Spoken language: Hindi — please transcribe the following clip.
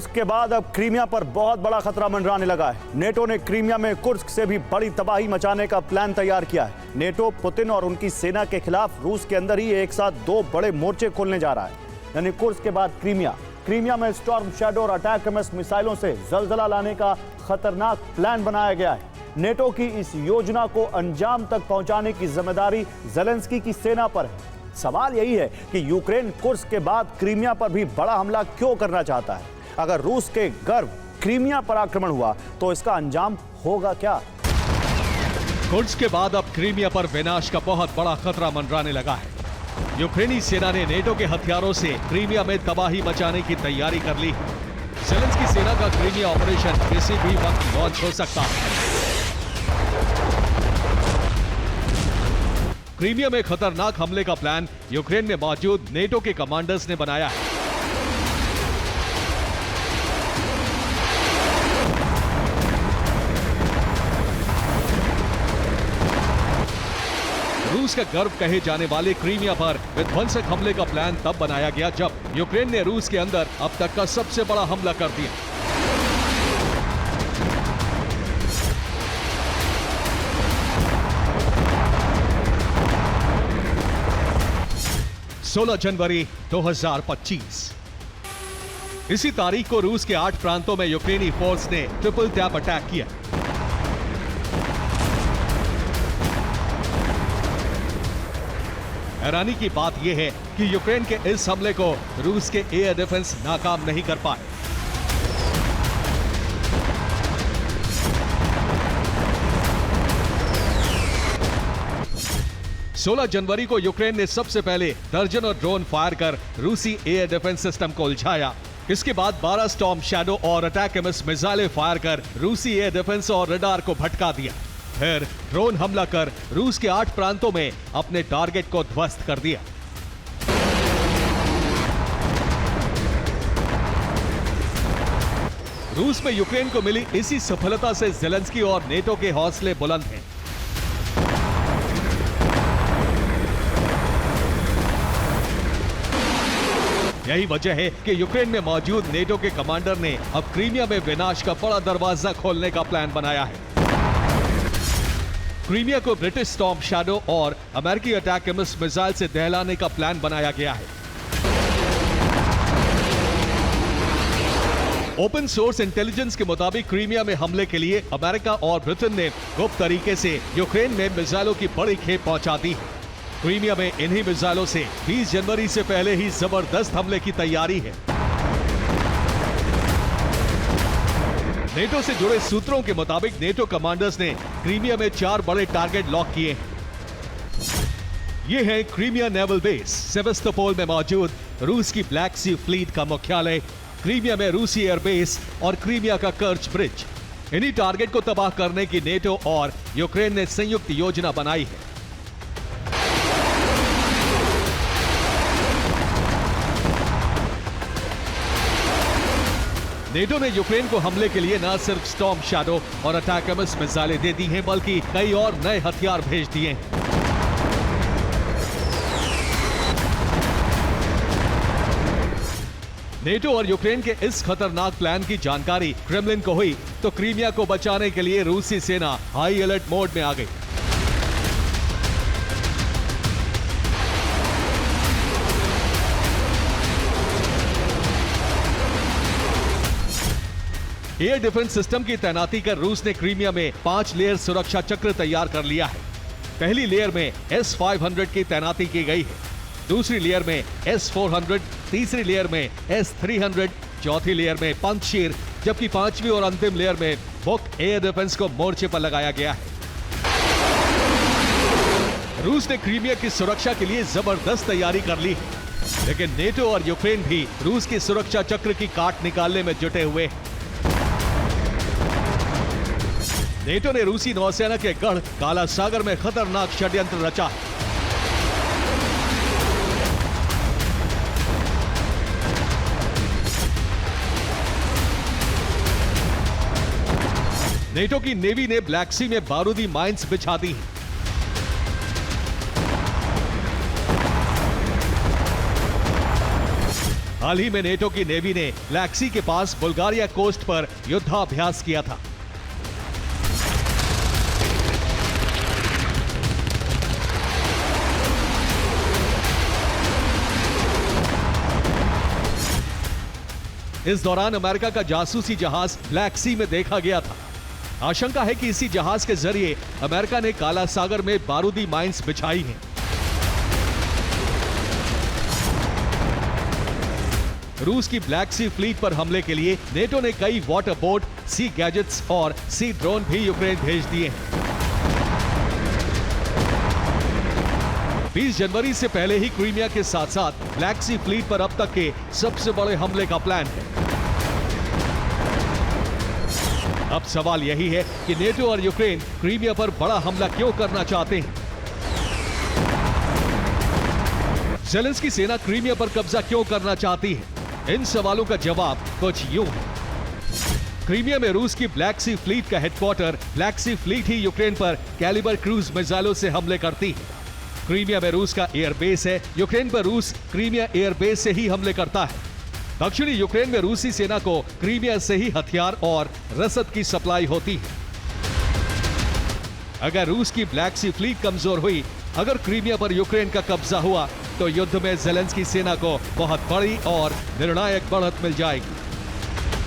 कुर्स्क के बाद अब क्रीमिया पर बहुत बड़ा खतरा मंडराने लगा है। नेटो ने क्रीमिया में कुर्स्क से भी बड़ी तबाही मचाने का प्लान तैयार किया है। नेटो पुतिन और उनकी सेना के खिलाफ रूस के अंदर ही एक साथ दो बड़े मोर्चे खोलने जा रहा है, यानी कुर्स्क के बाद क्रीमिया। क्रीमिया में स्टॉर्म शैडो और अटैकम्स मिसाइलों से जलजला लाने का खतरनाक प्लान बनाया गया है। नेटो की इस योजना को अंजाम तक पहुंचाने की जिम्मेदारी ज़ेलेंस्की की सेना पर है। सवाल यही है कि यूक्रेन कुर्स्क के बाद क्रीमिया पर भी बड़ा हमला क्यों करना चाहता है। अगर रूस के गर्व क्रीमिया पर आक्रमण हुआ तो इसका अंजाम होगा क्या? कुर्स्क के बाद अब क्रीमिया पर विनाश का बहुत बड़ा खतरा मंडराने लगा है। यूक्रेनी सेना ने नेटो के हथियारों से क्रीमिया में तबाही मचाने की तैयारी कर ली है। ज़ेलेंस्की सेना का क्रीमिया ऑपरेशन किसी भी वक्त लॉन्च हो सकता है। क्रीमिया में खतरनाक हमले का प्लान यूक्रेन में मौजूद नेटो के कमांडर्स ने बनाया है। रूस का गर्व कहे जाने वाले क्रीमिया पर विध्वंसक हमले का प्लान तब बनाया गया जब यूक्रेन ने रूस के अंदर अब तक का सबसे बड़ा हमला कर दिया। सोलह जनवरी 2025 इसी तारीख को रूस के 8 प्रांतों में यूक्रेनी फोर्स ने ट्रिपल टैप अटैक किया। हैरानी की बात यह है कि यूक्रेन के इस हमले को रूस के एयर डिफेंस नाकाम नहीं कर पाए। सोलह जनवरी को यूक्रेन ने सबसे पहले दर्जनों ड्रोन फायर कर रूसी एयर डिफेंस सिस्टम को उलझाया। इसके बाद 12 स्टॉर्म शैडो और अटैकम्स मिसाइलें फायर कर रूसी एयर डिफेंस और रडार को भटका दिया। फिर ड्रोन हमला कर रूस के 8 प्रांतों में अपने टारगेट को ध्वस्त कर दिया। रूस में यूक्रेन को मिली इसी सफलता से ज़ेलेंस्की और नेटो के हौसले बुलंद हैं। यही वजह है कि यूक्रेन में मौजूद नेटो के कमांडर ने अब क्रीमिया में विनाश का बड़ा दरवाजा खोलने का प्लान बनाया है। क्रीमिया को ब्रिटिश स्टॉर्म शैडो और अमेरिकी अटैकम्स मिसाइल से दहलाने का प्लान बनाया गया है। ओपन सोर्स इंटेलिजेंस के मुताबिक क्रीमिया में हमले के लिए अमेरिका और ब्रिटेन ने गुप्त तरीके से यूक्रेन में मिसाइलों की बड़ी खेप पहुंचा दी है। क्रीमिया में इन्हीं मिसाइलों से 20 जनवरी से पहले ही जबरदस्त हमले की तैयारी है। नेटो से जुड़े सूत्रों के मुताबिक नेटो कमांडर्स ने क्रीमिया में 4 बड़े टारगेट लॉक किए हैं। ये है क्रीमिया नेवल बेस, सेवास्तोपोल में मौजूद रूस की ब्लैक सी फ्लीट का मुख्यालय, क्रीमिया में रूसी एयरबेस और क्रीमिया का कर्च ब्रिज। इन्हीं टारगेट को तबाह करने की नेटो और यूक्रेन ने संयुक्त योजना बनाई है। नेटो ने यूक्रेन को हमले के लिए न सिर्फ स्टॉर्म शैडो और अटैकम्स मिसाइलें दे दी हैं, बल्कि कई और नए हथियार भेज दिए हैं। नेटो और यूक्रेन के इस खतरनाक प्लान की जानकारी क्रेमलिन को हुई तो क्रीमिया को बचाने के लिए रूसी सेना हाई अलर्ट मोड में आ गई। एयर डिफेंस सिस्टम की तैनाती कर रूस ने क्रीमिया में 5 लेयर सुरक्षा चक्र तैयार कर लिया है। पहली लेयर में S-500 की तैनाती की गई है, दूसरी लेयर में S-400, तीसरी लेयर में S-300, चौथी लेयर में पंजशीर, जबकि 5वीं और अंतिम लेयर में बुक एयर डिफेंस को मोर्चे पर लगाया गया है। रूस ने क्रीमिया की सुरक्षा के लिए जबरदस्त तैयारी कर ली है, लेकिन नेटो और यूक्रेन भी रूस की सुरक्षा चक्र की काट निकालने में जुटे हुए हैं। नेटो ने रूसी नौसेना के गढ़ काला सागर में खतरनाक षड्यंत्र रचा है। नेटो की नेवी ने ब्लैक सी में बारूदी माइंस बिछा दी हैं। हाल ही में नेटो की नेवी ने ब्लैक सी के पास बुल्गारिया कोस्ट पर युद्धाभ्यास किया था। इस दौरान अमेरिका का जासूसी जहाज ब्लैक सी में देखा गया था। आशंका है कि इसी जहाज के जरिए अमेरिका ने काला सागर में बारूदी माइंस बिछाई हैं। रूस की ब्लैक सी फ्लीट पर हमले के लिए नेटो ने कई वाटर बोट, सी गैजेट्स और सी ड्रोन भी यूक्रेन भेज दिए हैं। 20 जनवरी से पहले ही क्रीमिया के साथ साथ ब्लैक सी फ्लीट पर अब तक के सबसे बड़े हमले का प्लान है। अब सवाल यही है कि नेटो और यूक्रेन क्रीमिया पर बड़ा हमला क्यों करना चाहते हैं? ज़ेलेंस्की सेना क्रीमिया पर कब्जा क्यों करना चाहती है? इन सवालों का जवाब कुछ यूं है। क्रीमिया में रूस की ब्लैक सी फ्लीट का हेडक्वार्टर ब्लैक सी फ्लीट ही यूक्रेन पर कैलिबर क्रूज मिसाइलों से हमले करती है। क्रीमिया में रूस का एयरबेस है, यूक्रेन पर रूस क्रीमिया एयरबेस से ही हमले करता है। दक्षिणी यूक्रेन में रूसी सेना को क्रीमिया से ही हथियार और रसद की सप्लाई होती है। अगर रूस की ब्लैक सी फ्लीट कमजोर हुई, अगर क्रीमिया पर यूक्रेन का कब्जा हुआ, तो युद्ध में ज़ेलेंस्की सेना को बहुत बड़ी और निर्णायक बढ़त मिल जाएगी।